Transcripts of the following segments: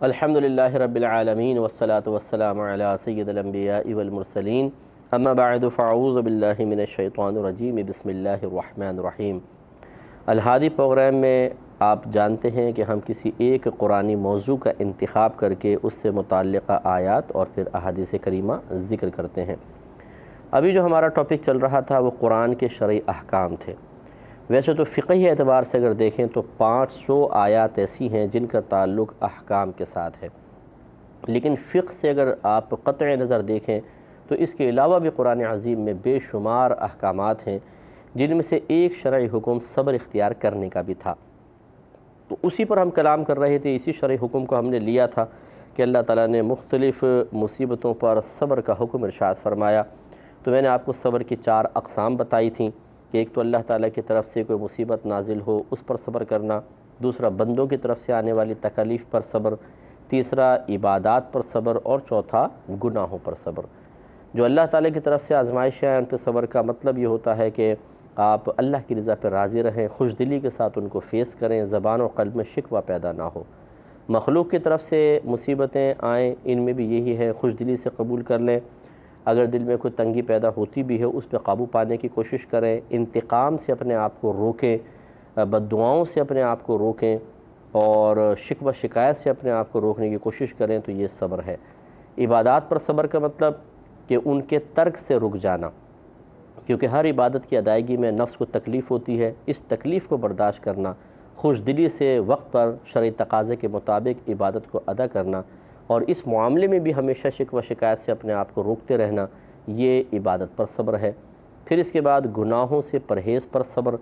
الحمدللہ رب العالمین والصلاة والسلام علی سید الانبیاء والمرسلین اما بعد فاعوذ باللہ من الشیطان الرجیم بسم اللہ الرحمن الرحیم۔ الہادی پروگرام میں آپ جانتے ہیں کہ ہم کسی ایک قرآنی موضوع کا انتخاب کر کے اس سے متعلقہ آیات اور پھر احادیث کریمہ ذکر کرتے ہیں۔ ابھی جو ہمارا ٹاپک چل رہا تھا وہ قرآن کے شرعی احکام تھے۔ ویسے تو فقہی اعتبار سے اگر دیکھیں تو 500 آیات ایسی ہیں جن کا تعلق احکام کے ساتھ ہے، لیکن فقہ سے اگر آپ قطع نظر دیکھیں تو اس کے علاوہ بھی قرآن عظیم میں بے شمار احکامات ہیں، جن میں سے ایک شرعی حکم صبر اختیار کرنے کا بھی تھا۔ تو اسی پر ہم کلام کر رہے تھے۔ اسی شرعی حکم کو ہم نے لیا تھا کہ اللہ تعالیٰ نے مختلف مصیبتوں پر صبر کا حکم ارشاد فرمایا۔ تو میں نے آپ کو صبر کی 4 اقسام بتائی تھیں کہ ایک تو اللہ تعالیٰ کی طرف سے کوئی مصیبت نازل ہو اس پر صبر کرنا، دوسرا بندوں کی طرف سے آنے والی تکالیف پر صبر، تیسرا عبادات پر صبر، اور چوتھا گناہوں پر صبر۔ جو اللہ تعالیٰ کی طرف سے آزمائشیں ہیں ان پہ صبر کا مطلب یہ ہوتا ہے کہ آپ اللہ کی رضا پہ راضی رہیں، خوش دلی کے ساتھ ان کو فیس کریں، زبان و قلب میں شکوہ پیدا نہ ہو۔ مخلوق کی طرف سے مصیبتیں آئیں ان میں بھی یہی ہے، خوش دلی سے قبول کر لیں، اگر دل میں کوئی تنگی پیدا ہوتی بھی ہے اس پہ قابو پانے کی کوشش کریں، انتقام سے اپنے آپ کو روکیں، بد دعاؤں سے اپنے آپ کو روکیں، اور شکوہ شکایت سے اپنے آپ کو روکنے کی کوشش کریں، تو یہ صبر ہے۔ عبادات پر صبر کا مطلب کہ ان کے ترک سے رک جانا، کیونکہ ہر عبادت کی ادائیگی میں نفس کو تکلیف ہوتی ہے، اس تکلیف کو برداشت کرنا، خوش دلی سے وقت پر شرعی تقاضے کے مطابق عبادت کو ادا کرنا، اور اس معاملے میں بھی ہمیشہ شکوہ شکایت سے اپنے آپ کو روکتے رہنا، یہ عبادت پر صبر ہے۔ پھر اس کے بعد گناہوں سے پرہیز پر صبر،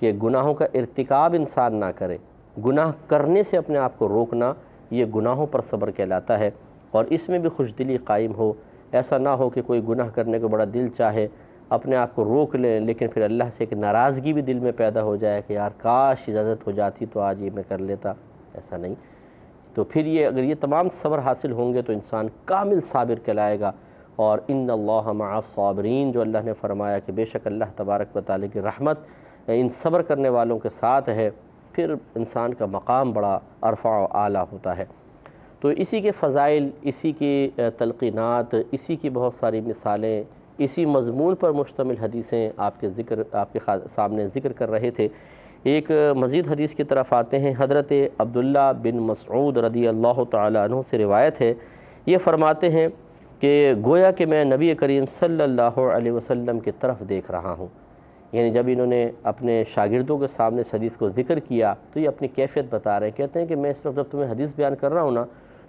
کہ گناہوں کا ارتکاب انسان نہ کرے، گناہ کرنے سے اپنے آپ کو روکنا، یہ گناہوں پر صبر کہلاتا ہے، اور اس میں بھی خوش دلی قائم ہو۔ ایسا نہ ہو کہ کوئی گناہ کرنے کو بڑا دل چاہے، اپنے آپ کو روک لیں، لیکن پھر اللہ سے ایک ناراضگی بھی دل میں پیدا ہو جائے کہ یار کاش اجازت ہو جاتی تو آج یہ میں کر لیتا، ایسا نہیں۔ تو پھر اگر یہ تمام صبر حاصل ہوں گے تو انسان کامل صابر کہلائے گا، اور ان اللہ مع الصابرین، جو اللہ نے فرمایا کہ بے شک اللہ تبارک و تعالیٰ کی رحمت ان صبر کرنے والوں کے ساتھ ہے، پھر انسان کا مقام بڑا ارفع و اعلیٰ ہوتا ہے۔ تو اسی کے فضائل، اسی کی تلقینات، اسی کی بہت ساری مثالیں، اسی مضمون پر مشتمل حدیثیں آپ کے سامنے ذکر کر رہے تھے۔ ایک مزید حدیث کی طرف آتے ہیں۔ حضرت عبداللہ بن مسعود رضی اللہ تعالیٰ عنہ سے روایت ہے، یہ فرماتے ہیں کہ گویا کہ میں نبی کریم صلی اللہ علیہ وسلم کی طرف دیکھ رہا ہوں۔ یعنی جب انہوں نے اپنے شاگردوں کے سامنے اس حدیث کو ذکر کیا تو یہ اپنی کیفیت بتا رہے ہیں، کہتے ہیں کہ میں اس وقت جب تمہیں حدیث بیان کر رہا ہوں نا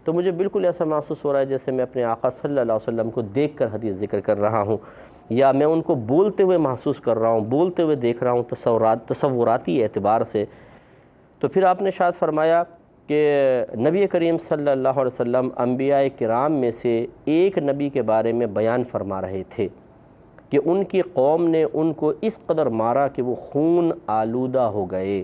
تو مجھے بالکل ایسا محسوس ہو رہا ہے جیسے میں اپنے آقا صلی اللہ علیہ وسلم کو دیکھ کر حدیث ذکر کر رہا ہوں، یا میں ان کو بولتے ہوئے محسوس کر رہا ہوں، بولتے ہوئے دیکھ رہا ہوں، تصوراتی اعتبار سے۔ تو پھر آپ نے شاید فرمایا کہ نبی کریم صلی اللہ علیہ وسلم انبیاء کرام میں سے ایک نبی کے بارے میں بیان فرما رہے تھے کہ ان کی قوم نے ان کو اس قدر مارا کہ وہ خون آلودہ ہو گئے۔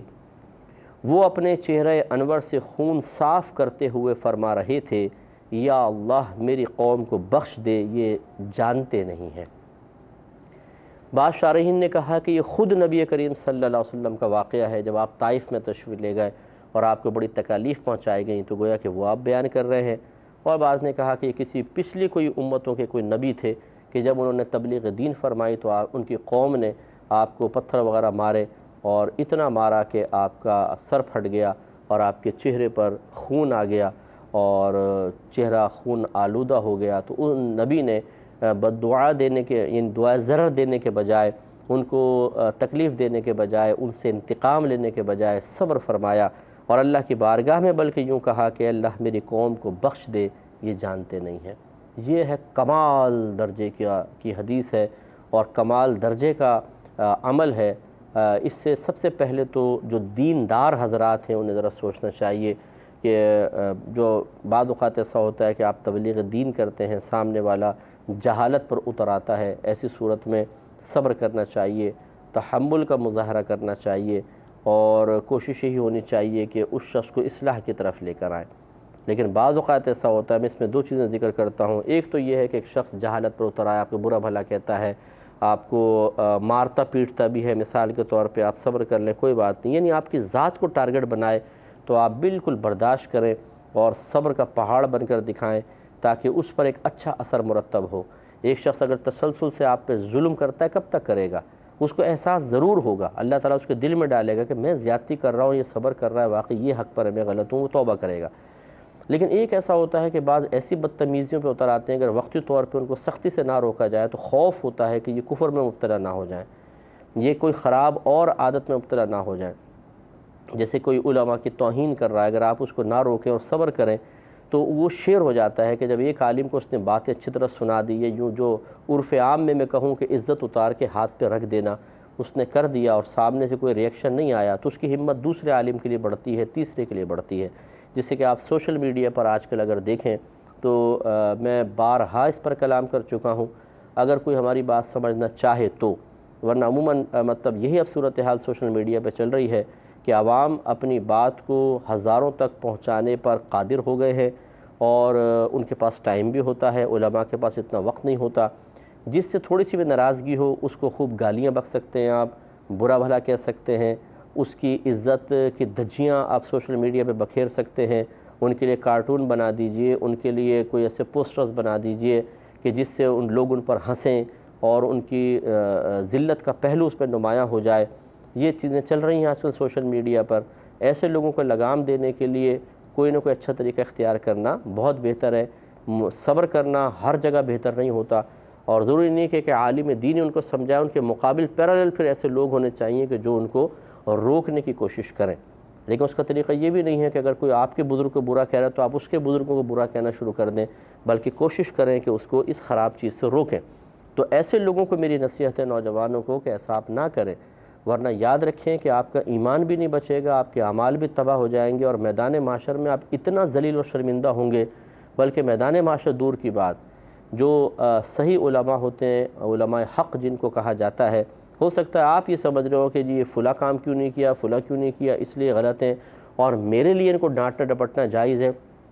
وہ اپنے چہرہ انور سے خون صاف کرتے ہوئے فرما رہے تھے، یا اللہ میری قوم کو بخش دے، یہ جانتے نہیں ہیں۔ بعض شارحین نے کہا کہ یہ خود نبی کریم صلی اللہ علیہ وسلم کا واقعہ ہے، جب آپ طائف میں تشریف لے گئے اور آپ کو بڑی تکالیف پہنچائی گئیں تو گویا کہ وہ آپ بیان کر رہے ہیں۔ اور بعض نے کہا کہ یہ کسی پچھلی کوئی امتوں کے کوئی نبی تھے کہ جب انہوں نے تبلیغ دین فرمائی تو ان کی قوم نے آپ کو پتھر وغیرہ مارے، اور اتنا مارا کہ آپ کا سر پھٹ گیا اور آپ کے چہرے پر خون آ گیا اور چہرہ خون آلودہ ہو گیا۔ تو ان نبی نے بد دعا دینے کے، یعنی دعا ضرر دینے کے بجائے، ان کو تکلیف دینے کے بجائے، ان سے انتقام لینے کے بجائے صبر فرمایا، اور اللہ کی بارگاہ میں بلکہ یوں کہا کہ اللہ میری قوم کو بخش دے، یہ جانتے نہیں ہیں۔ یہ ہے کمال درجے کی حدیث ہے اور کمال درجے کا عمل ہے۔ اس سے سب سے پہلے تو جو دیندار حضرات ہیں انہیں ذرا سوچنا چاہیے کہ جو بعض اوقات ایسا ہوتا ہے کہ آپ تبلیغ دین کرتے ہیں، سامنے والا جہالت پر اتر آتا ہے، ایسی صورت میں صبر کرنا چاہیے، تحمل کا مظاہرہ کرنا چاہیے، اور کوشش یہی ہونی چاہیے کہ اس شخص کو اصلاح کی طرف لے کر آئیں۔ لیکن بعض اوقات ایسا ہوتا ہے، میں اس میں 2 چیزیں ذکر کرتا ہوں۔ ایک تو یہ ہے کہ ایک شخص جہالت پر اتر آیا، آپ کو برا بھلا کہتا ہے، آپ کو مارتا پیٹتا بھی ہے، مثال کے طور پہ آپ صبر کر لیں، کوئی بات نہیں، یعنی آپ کی ذات کو ٹارگٹ بنائے تو آپ بالکل برداشت کریں، اور صبر کا پہاڑ بن کر دکھائیں تاکہ اس پر ایک اچھا اثر مرتب ہو۔ ایک شخص اگر تسلسل سے آپ پہ ظلم کرتا ہے کب تک کرے گا؟ اس کو احساس ضرور ہوگا، اللہ تعالیٰ اس کے دل میں ڈالے گا کہ میں زیادتی کر رہا ہوں، یہ صبر کر رہا ہے، واقعی یہ حق پر ہے، میں غلط ہوں، وہ توبہ کرے گا۔ لیکن ایک ایسا ہوتا ہے کہ بعض ایسی بدتمیزیوں پہ اتر آتے ہیں، اگر وقتی طور پہ ان کو سختی سے نہ روکا جائے تو خوف ہوتا ہے کہ یہ کفر میں مبتلا نہ ہو جائیں، یہ کوئی خراب اور عادت میں مبتلا نہ ہو جائیں۔ جیسے کوئی علماء کی توہین کر رہا ہے، اگر آپ اس کو نہ روکیں اور صبر کریں تو وہ شعر ہو جاتا ہے کہ جب ایک عالم کو اس نے باتیں اچھی طرح سنا دی، یہ یوں جو عرف عام میں کہوں کہ عزت اتار کے ہاتھ پہ رکھ دینا، اس نے کر دیا اور سامنے سے کوئی ریئیکشن نہیں آیا تو اس کی ہمت دوسرے عالم کے لیے بڑھتی ہے، تیسرے کے لیے بڑھتی ہے۔ جیسے کہ آپ سوشل میڈیا پر آج کل اگر دیکھیں تو میں بارہا اس پر کلام کر چکا ہوں، اگر کوئی ہماری بات سمجھنا چاہے تو، ورنہ عموماً مطلب یہی اب صورتحال سوشل میڈیا پہ چل رہی ہے کہ عوام اپنی بات کو ہزاروں تک پہنچانے پر قادر ہو گئے ہیں، اور ان کے پاس ٹائم بھی ہوتا ہے، علماء کے پاس اتنا وقت نہیں ہوتا۔ جس سے تھوڑی سی بھی ناراضگی ہو اس کو خوب گالیاں بک سکتے ہیں، آپ برا بھلا کہہ سکتے ہیں، اس کی عزت کی دھجیاں آپ سوشل میڈیا پہ بکھیر سکتے ہیں، ان کے لیے کارٹون بنا دیجئے، ان کے لیے کوئی ایسے پوسٹرز بنا دیجئے کہ جس سے لوگ ان پر ہنسیں اور ان کی ذلت کا پہلو اس پہ نمایاں ہو جائے۔ یہ چیزیں چل رہی ہیں آج کل سوشل میڈیا پر۔ ایسے لوگوں کو لگام دینے کے لیے کوئی نہ کوئی اچھا طریقہ اختیار کرنا بہت بہتر ہے۔ صبر کرنا ہر جگہ بہتر نہیں ہوتا، اور ضروری نہیں کہ عالم دین ان کو سمجھائے، ان کے مقابل پیرالل پھر ایسے لوگ ہونے چاہیے کہ جو ان کو روکنے کی کوشش کریں۔ لیکن اس کا طریقہ یہ بھی نہیں ہے کہ اگر کوئی آپ کے بزرگ کو برا کہہ رہا ہے تو آپ اس کے بزرگوں کو برا کہنا شروع کر دیں، بلکہ کوشش کریں کہ اس کو اس خراب چیز سے روکیں۔ تو ایسے لوگوں کو میری نصیحت ہے نوجوانوں کو کہ ایسا آپ نہ کریں، ورنہ یاد رکھیں کہ آپ کا ایمان بھی نہیں بچے گا، آپ کے اعمال بھی تباہ ہو جائیں گے، اور میدان معاشر میں آپ اتنا ذلیل و شرمندہ ہوں گے، بلکہ میدان معاشر دور کی بات، جو صحیح علماء ہوتے ہیں، علماء حق جن کو کہا جاتا ہے، ہو سکتا ہے آپ یہ سمجھ رہے ہو کہ جی یہ فلاں کام کیوں نہیں کیا، فلاں کیوں نہیں کیا، اس لیے غلط ہیں اور میرے لیے ان کو ڈانٹنا ڈپٹنا جائز ہے۔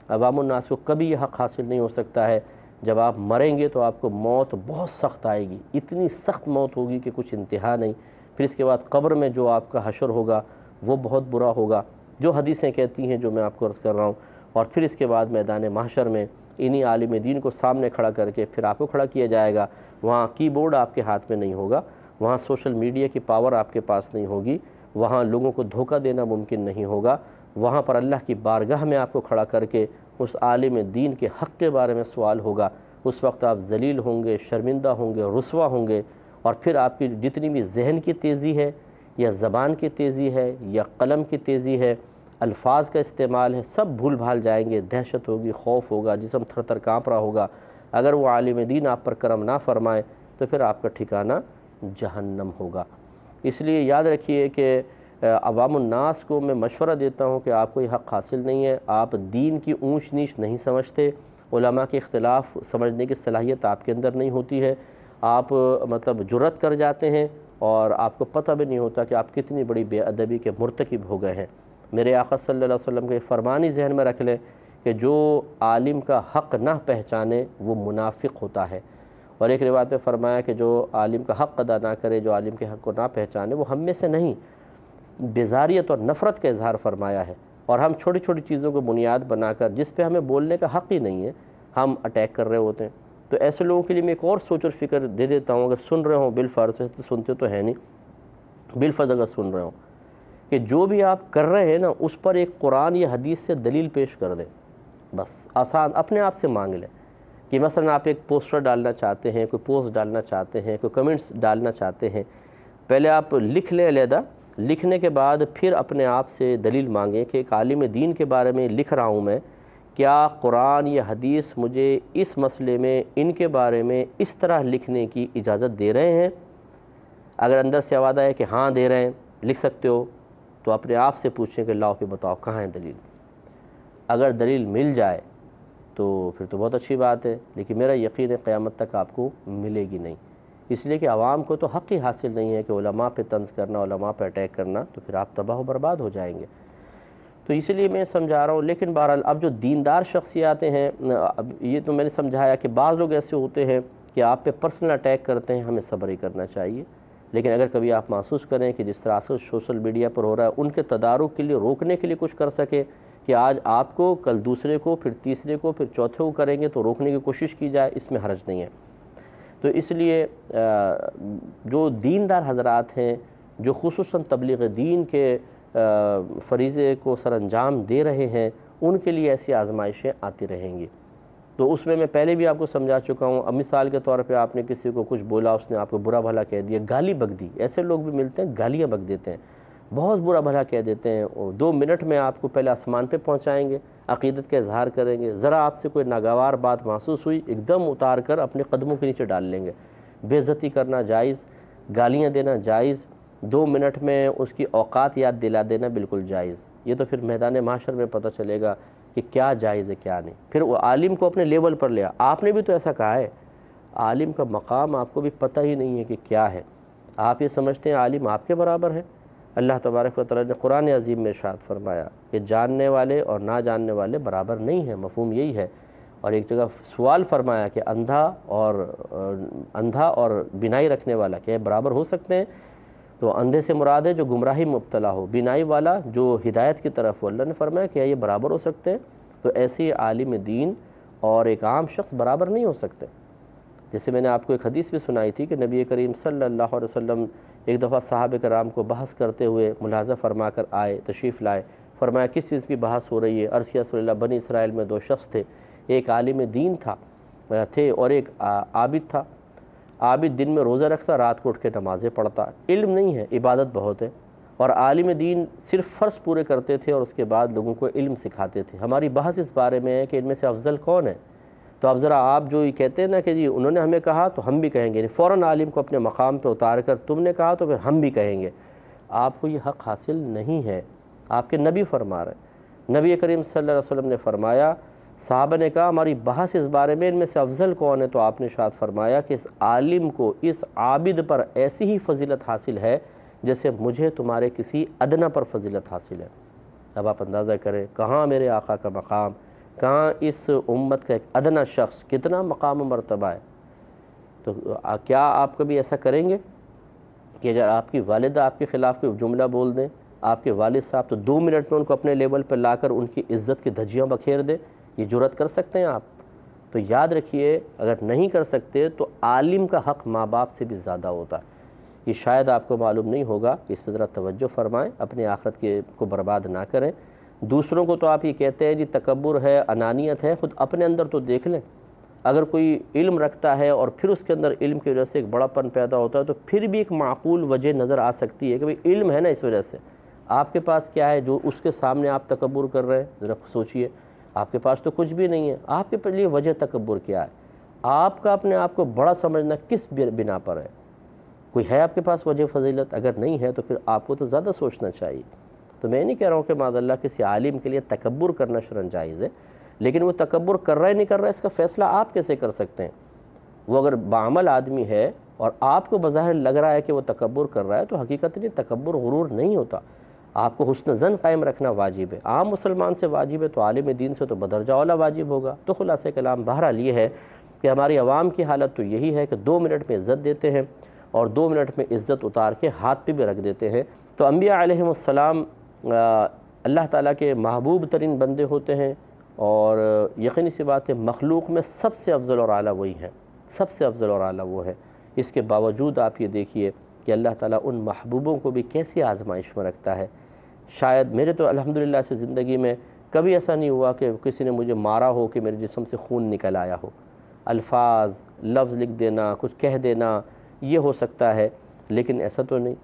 عوام الناس کو کبھی یہ حق حاصل نہیں ہو سکتا ہے۔ جب آپ مریں گے تو آپ کو موت بہت سخت آئے گی، اتنی سخت موت ہوگی کہ کچھ انتہا نہیں۔ پھر اس کے بعد قبر میں جو آپ کا حشر ہوگا وہ بہت برا ہوگا، جو حدیثیں کہتی ہیں، جو میں آپ کو عرض کر رہا ہوں۔ اور پھر اس کے بعد میدان محشر میں انہی عالم دین کو سامنے کھڑا کر کے پھر آپ کو کھڑا کیا جائے گا۔ وہاں کی بورڈ آپ کے ہاتھ میں نہیں ہوگا، وہاں سوشل میڈیا کی پاور آپ کے پاس نہیں ہوگی، وہاں لوگوں کو دھوکہ دینا ممکن نہیں ہوگا۔ وہاں پر اللہ کی بارگاہ میں آپ کو کھڑا کر کے اس عالم دین کے حق کے بارے میں سوال ہوگا۔ اس وقت آپ ذلیل ہوں گے، شرمندہ ہوں گے، رسوا ہوں گے، اور پھر آپ کی جتنی بھی ذہن کی تیزی ہے یا زبان کی تیزی ہے یا قلم کی تیزی ہے، الفاظ کا استعمال ہے، سب بھول بھال جائیں گے، دہشت ہوگی، خوف ہوگا، جسم تھر تھر کانپ رہا ہوگا۔ اگر وہ عالم دین آپ پر کرم نہ فرمائے تو پھر آپ کا ٹھکانہ جہنم ہوگا۔ اس لیے یاد رکھیے کہ عوام الناس کو میں مشورہ دیتا ہوں کہ آپ کو یہ حق حاصل نہیں ہے، آپ دین کی اونچ نیچ نہیں سمجھتے، علماء کے اختلاف سمجھنے کی صلاحیت آپ کے اندر نہیں ہوتی ہے، آپ مطلب جرأت کر جاتے ہیں اور آپ کو پتہ بھی نہیں ہوتا کہ آپ کتنی بڑی بے ادبی کے مرتکب ہو گئے ہیں۔ میرے آقا صلی اللہ علیہ وسلم کے فرمانی ذہن میں رکھ لیں کہ جو عالم کا حق نہ پہچانے وہ منافق ہوتا ہے، اور ایک روایت میں فرمایا کہ جو عالم کا حق ادا نہ کرے، جو عالم کے حق کو نہ پہچانے، وہ ہم میں سے نہیں، بیزاریت اور نفرت کا اظہار فرمایا ہے۔ اور ہم چھوٹی چھوٹی چیزوں کو بنیاد بنا کر جس پہ ہمیں بولنے کا حق ہی نہیں ہے، ہم اٹیک کر رہے ہوتے ہیں۔ تو ایسے لوگوں کے لیے میں ایک اور سوچ اور فکر دے دیتا ہوں، اگر سن رہے ہوں بالفرض، تو سنتے تو ہے نہیں، بالفرض اگر سن رہے ہوں کہ جو بھی آپ کر رہے ہیں نا اس پر ایک قرآن یا حدیث سے دلیل پیش کر دیں، بس آسان اپنے آپ سے مانگ لیں کہ مثلا آپ ایک پوسٹر ڈالنا چاہتے ہیں، کوئی پوسٹ ڈالنا چاہتے ہیں، کوئی کمنٹس ڈالنا چاہتے ہیں، پہلے آپ لکھ لیں علیحدہ، لکھنے کے بعد پھر اپنے آپ سے دلیل مانگیں کہ ایک عالم دین کے بارے میں لکھ رہا ہوں میں، کیا قرآن یا حدیث مجھے اس مسئلے میں ان کے بارے میں اس طرح لکھنے کی اجازت دے رہے ہیں؟ اگر اندر سے آواز آئے کہ ہاں دے رہے ہیں، لکھ سکتے ہو، تو اپنے آپ سے پوچھیں کہ لاؤ کہ بتاؤ کہاں ہے دلیل۔ اگر دلیل مل جائے تو پھر تو بہت اچھی بات ہے، لیکن میرا یقین ہے قیامت تک آپ کو ملے گی نہیں، اس لیے کہ عوام کو تو حق ہی حاصل نہیں ہے کہ علماء پہ طنز کرنا، علماء پہ اٹیک کرنا، تو پھر آپ تباہ و برباد ہو جائیں گے۔ تو اسی لیے میں سمجھا رہا ہوں۔ لیکن بہرحال اب جو دیندار شخصیاتیں ہیں، اب یہ تو میں نے سمجھایا کہ بعض لوگ ایسے ہوتے ہیں کہ آپ پہ پرسنل اٹیک کرتے ہیں، ہمیں صبر ہی کرنا چاہیے۔ لیکن اگر کبھی آپ محسوس کریں کہ جس طرح سے سوشل میڈیا پر ہو رہا ہے ان کے تدارک کے لیے، روکنے کے لیے کچھ کر سکیں، کہ آج آپ کو، کل دوسرے کو، پھر تیسرے کو، پھر چوتھے کو کریں گے تو روکنے کی کوشش کی جائے، اس میں حرج نہیں ہے۔ تو اس لیے جو دیندار حضرات ہیں، جو خصوصاً تبلیغ دین کے فریضے کو سر انجام دے رہے ہیں، ان کے لیے ایسی آزمائشیں آتی رہیں گی۔ تو اس میں پہلے بھی آپ کو سمجھا چکا ہوں۔ اب مثال کے طور پہ آپ نے کسی کو کچھ بولا، اس نے آپ کو برا بھلا کہہ دیا، گالی بک دی، ایسے لوگ بھی ملتے ہیں گالیاں بک دیتے ہیں، بہت برا بھلا کہہ دیتے ہیں، اور 2 منٹ میں آپ کو پہلے آسمان پہ پہنچائیں گے، عقیدت کا اظہار کریں گے، ذرا آپ سے کوئی ناگوار بات محسوس ہوئی، ایک دم اتار کر اپنے قدموں کے نیچے ڈال لیں گے۔ بے عزتی کرنا جائز، گالیاں دینا جائز، 2 منٹ میں اس کی اوقات یاد دلا دینا بالکل جائز۔ یہ تو پھر میدان محشر میں پتہ چلے گا کہ کیا جائز ہے کیا نہیں۔ پھر وہ عالم کو اپنے لیول پر لیا، آپ نے بھی تو ایسا کہا ہے، عالم کا مقام آپ کو بھی پتہ ہی نہیں ہے کہ کیا ہے، آپ یہ سمجھتے ہیں عالم آپ کے برابر ہے۔ اللہ تبارک و تعالیٰ نے قرآن عظیم میں ارشاد فرمایا کہ جاننے والے اور نہ جاننے والے برابر نہیں ہیں، مفہوم یہی ہے۔ اور ایک جگہ سوال فرمایا کہ اندھا اور بینائی رکھنے والا کیا برابر ہو سکتے ہیں؟ تو اندھے سے مراد ہے جو گمراہی مبتلا ہو، بینائی والا جو ہدایت کی طرف ہو۔ اللہ نے فرمایا کہ یہ برابر ہو سکتے ہیں؟ تو ایسے عالم دین اور ایک عام شخص برابر نہیں ہو سکتے۔ جیسے میں نے آپ کو ایک حدیث بھی سنائی تھی کہ نبی کریم صلی اللہ علیہ وسلم ایک دفعہ صحابہ کرام کو بحث کرتے ہوئے ملاحظہ فرما کر آئے، تشریف لائے، فرمایا کس چیز کی بحث ہو رہی ہے؟ عرض کیا رسول اللہ بنی اسرائیل میں 2 شخص تھے، ایک عالم دین تھے اور ایک عابد تھا۔ عابد دن میں روزہ رکھتا، رات کو اٹھ کے نمازیں پڑھتا، علم نہیں ہے، عبادت بہت ہے، اور عالم دین صرف فرض پورے کرتے تھے اور اس کے بعد لوگوں کو علم سکھاتے تھے۔ ہماری بحث اس بارے میں ہے کہ ان میں سے افضل کون ہے؟ تو اب ذرا آپ جو یہ کہتے ہیں نا کہ جی انہوں نے ہمیں کہا تو ہم بھی کہیں گے، فوراً عالم کو اپنے مقام پہ اتار کر تم نے کہا تو پھر ہم بھی کہیں گے، آپ کو یہ حق حاصل نہیں ہے۔ آپ کے نبی فرما رہے ہیں، نبی کریم صلی اللہ علیہ وسلم نے فرمایا، صحابہ نے کہا ہماری بحث اس بارے میں ان میں سے افضل کون ہے؟ تو آپ نے ارشاد فرمایا کہ اس عالم کو، اس عابد پر ایسی ہی فضیلت حاصل ہے جیسے مجھے تمہارے کسی ادنا پر فضیلت حاصل ہے۔ اب آپ اندازہ کریں کہاں میرے آقا کا مقام، کہاں اس امت کا ایک ادنا شخص کتنا مقام و مرتبہ ہے۔ تو کیا آپ کبھی ایسا کریں گے کہ اگر آپ کی والدہ آپ کے خلاف کوئی جملہ بول دیں، آپ کے والد صاحب، تو 2 منٹ میں ان کو اپنے لیول پہ لا کر ان کی عزت کی دھجیاں بکھیر دیں؟ یہ جرأت کر سکتے ہیں آپ؟ تو یاد رکھیے اگر نہیں کر سکتے تو عالم کا حق ماں باپ سے بھی زیادہ ہوتا ہے۔ یہ شاید آپ کو معلوم نہیں ہوگا، اس پہ ذرا توجہ فرمائیں، اپنی آخرت کو برباد نہ کریں۔ دوسروں کو تو آپ یہ کہتے ہیں جی تکبر ہے، انانیت ہے، خود اپنے اندر تو دیکھ لیں۔ اگر کوئی علم رکھتا ہے اور پھر اس کے اندر علم کی وجہ سے ایک بڑا پن پیدا ہوتا ہے تو پھر بھی ایک معقول وجہ نظر آ سکتی ہے کہ بھئی علم ہے نا، اس وجہ سے آپ کے پاس کیا ہے جو اس کے سامنے آپ تکبر کر رہے ہیں؟ ذرا سوچئے، آپ کے پاس تو کچھ بھی نہیں ہے، آپ کے لیے وجہ تکبر کیا ہے؟ آپ کا اپنے آپ کو بڑا سمجھنا کس بنا پر ہے؟ کوئی ہے آپ کے پاس وجہ فضیلت؟ اگر نہیں ہے تو پھر آپ کو تو زیادہ سوچنا چاہیے۔ تو میں نہیں کہہ رہا ہوں کہ معاذ اللہ کسی عالم کے لیے تکبر کرنا شرعاً جائز ہے، لیکن وہ تکبر کر رہا ہے نہیں کر رہا ہے اس کا فیصلہ آپ کیسے کر سکتے ہیں؟ وہ اگر بعمل آدمی ہے اور آپ کو بظاہر لگ رہا ہے کہ وہ تکبر کر رہا ہے تو حقیقت میں تکبر غرور نہیں ہوتا۔ آپ کو حسن ظن قائم رکھنا واجب ہے، عام مسلمان سے واجب ہے تو عالم دین سے تو بدرجہ اولیٰ واجب ہوگا۔ تو خلاصہ کلام بہرحال یہ ہے کہ ہماری عوام کی حالت تو یہی ہے کہ 2 منٹ میں عزت دیتے ہیں اور 2 منٹ میں عزت اتار کے ہاتھ پہ بھی رکھ دیتے ہیں۔ تو انبیاء علیہم السلام اللہ تعالیٰ کے محبوب ترین بندے ہوتے ہیں، اور یقینی سی بات ہے مخلوق میں سب سے افضل اور اعلیٰ وہی ہیں، سب سے افضل اور اعلیٰ وہ ہیں۔ اس کے باوجود آپ یہ دیکھیے کہ اللہ تعالیٰ ان محبوبوں کو بھی کیسی آزمائش میں رکھتا ہے۔ شاید میرے تو الحمدللہ سے زندگی میں کبھی ایسا نہیں ہوا کہ کسی نے مجھے مارا ہو کہ میرے جسم سے خون نکل آیا ہو۔ الفاظ، لفظ لکھ دینا، کچھ کہہ دینا یہ ہو سکتا ہے، لیکن ایسا تو نہیں۔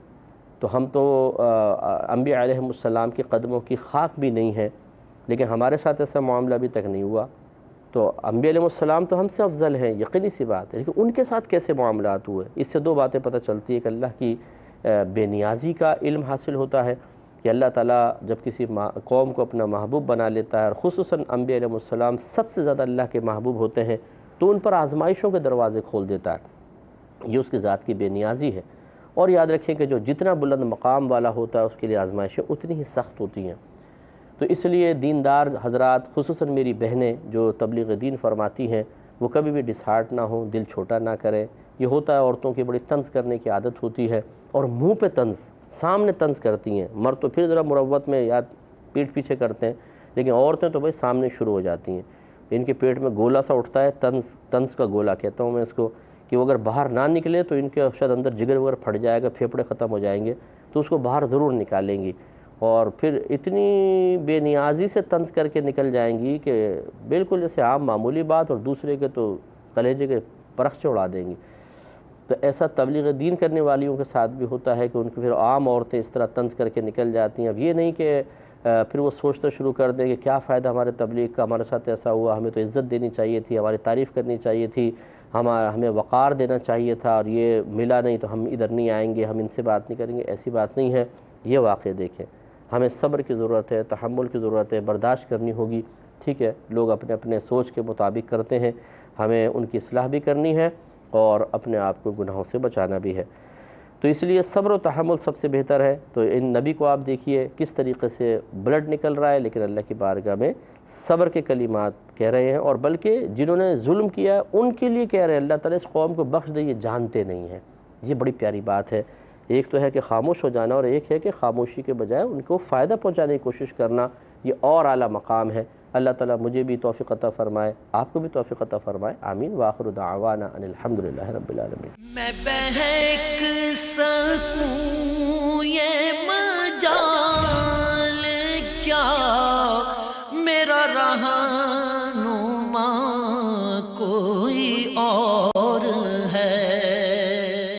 تو ہم تو انبیاء علیہم السلام کے قدموں کی خاک بھی نہیں ہے، لیکن ہمارے ساتھ ایسا معاملہ ابھی تک نہیں ہوا۔ تو انبیاء علیہ السلام تو ہم سے افضل ہیں، یقینی سی بات ہے، لیکن ان کے ساتھ کیسے معاملات ہوئے؟ اس سے 2 باتیں پتہ چلتی ہے کہ اللہ کی بے نیازی کا علم حاصل ہوتا ہے کہ اللہ تعالیٰ جب کسی قوم کو اپنا محبوب بنا لیتا ہے، اور خصوصاً انبیاء علیہ السلام سب سے زیادہ اللہ کے محبوب ہوتے ہیں، تو ان پر آزمائشوں کے دروازے کھول دیتا ہے۔ یہ اس کی ذات کی بے نیازی ہے۔ اور یاد رکھیں کہ جو جتنا بلند مقام والا ہوتا ہے اس کے لیے آزمائشیں اتنی ہی سخت ہوتی ہیں۔ تو اس لیے دیندار حضرات، خصوصاً میری بہنیں جو تبلیغ دین فرماتی ہیں، وہ کبھی بھی ڈسہارٹ نہ ہوں، دل چھوٹا نہ کریں۔ یہ ہوتا ہے عورتوں کی بڑی طنز کرنے کی عادت ہوتی ہے، اور منہ پہ طنز، سامنے طنز کرتی ہیں، مرد تو پھر ذرا مروت میں یا پیٹھ پیچھے کرتے ہیں، لیکن عورتیں تو بھائی سامنے شروع ہو جاتی ہیں، ان کے پیٹ میں گولا سا اٹھتا ہے، طنز کا گولا کہتا ہوں میں اس کو، کہ وہ اگر باہر نہ نکلے تو ان کے شاید اندر جگر وغیرہ پھٹ جائے گا، پھیپھڑے ختم ہو جائیں گے، تو اس کو باہر ضرور نکالیں گی، اور پھر اتنی بے نیازی سے طنز کر کے نکل جائیں گی کہ بالکل جیسے عام معمولی بات، اور دوسرے کے تو کلیجے کے پرخچے اڑا دیں گی۔ تو ایسا تبلیغ دین کرنے والیوں کے ساتھ بھی ہوتا ہے کہ ان کی پھر عام عورتیں اس طرح طنز کر کے نکل جاتی ہیں۔ اب یہ نہیں کہ پھر وہ سوچنا شروع کر دیں کہ کیا فائدہ ہمارے تبلیغ کا، ہمارے ساتھ ایسا ہوا، ہمیں تو عزت دینی چاہیے تھی، ہماری تعریف کرنی چاہیے تھی، ہمیں وقار دینا چاہیے تھا، اور یہ ملا نہیں تو ہم ادھر نہیں آئیں گے، ہم ان سے بات نہیں کریں گے۔ ایسی بات نہیں ہے۔ یہ واقعہ دیکھیں، ہمیں صبر کی ضرورت ہے، تحمل کی ضرورت ہے، برداشت کرنی ہوگی، ٹھیک ہے؟ لوگ اپنے اپنے سوچ کے مطابق کرتے ہیں، ہمیں ان کی اصلاح بھی کرنی ہے اور اپنے آپ کو گناہوں سے بچانا بھی ہے۔ تو اس لیے صبر و تحمل سب سے بہتر ہے۔ تو ان نبی کو آپ دیکھیے کس طریقے سے بلڈ نکل رہا ہے، لیکن اللہ کی بارگاہ میں صبر کے کلمات کہہ رہے ہیں، اور بلکہ جنہوں نے ظلم کیا ہے ان کے لیے کہہ رہے ہیں، اللہ تعالیٰ اس قوم کو بخش دے، یہ جانتے نہیں ہیں۔ یہ بڑی پیاری بات ہے۔ ایک تو ہے کہ خاموش ہو جانا، اور ایک ہے کہ خاموشی کے بجائے ان کو فائدہ پہنچانے کی کوشش کرنا، یہ اور اعلیٰ مقام ہے۔ اللہ تعالیٰ مجھے بھی توفیق عطا فرمائے، آپ کو بھی توفیق عطا فرمائے، آمین۔ وآخر دعوانا ان الحمدللہ رب العالمین۔ میں بہک سکوں یہ مجال کیا میرا رہا